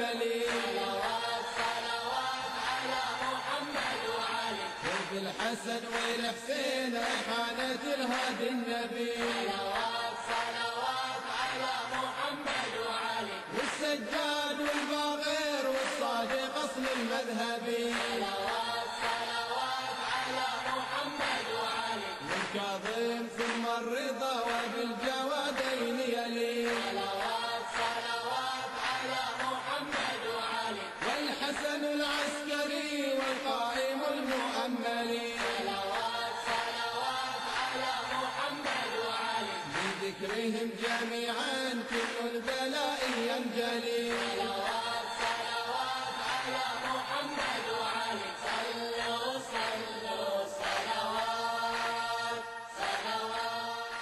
وأملي. صلوات صلوات على محمد وعلي. درب الحسن والحسين حانت الهادي النبي. صلوات صلوات على محمد وعلي. والسجاد والباغر والصادق أصل المذهبي. صلوات صلوات على محمد وعلي. والكاظم ثم الرضا وبالجوادين يلي. صلوات صلوات على محمد وعلي. والحسن العسكري والقائم المؤملي. صلوات صلوات على محمد وعلي. بذكرهم جميعا كل البلاء ينجلي. صلوات صلوات على محمد وعلي. صلوا صلوا صلوات صلوات.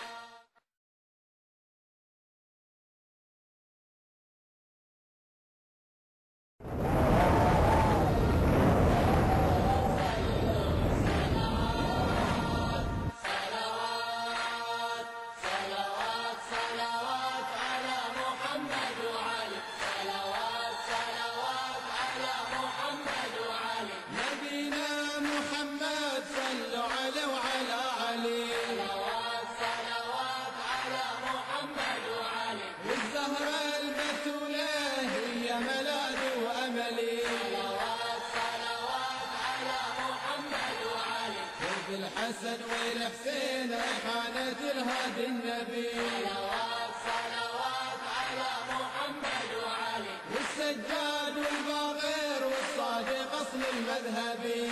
صلوات صلوات على محمد وعلي. صلوات صلوات على محمد وعلي. نبينا محمد صلوا عليه وعلى علي. صلوات صلوات على محمد وعلي. والزهرة البتولة هي ملاذي وأملي. صلوات صلوات على محمد وعلي. درب الحسن والحسين حانت الهادي النبي. صلوات صلوات على محمد وعلي. والسجاد والباغر والصادق أصل المذهبي.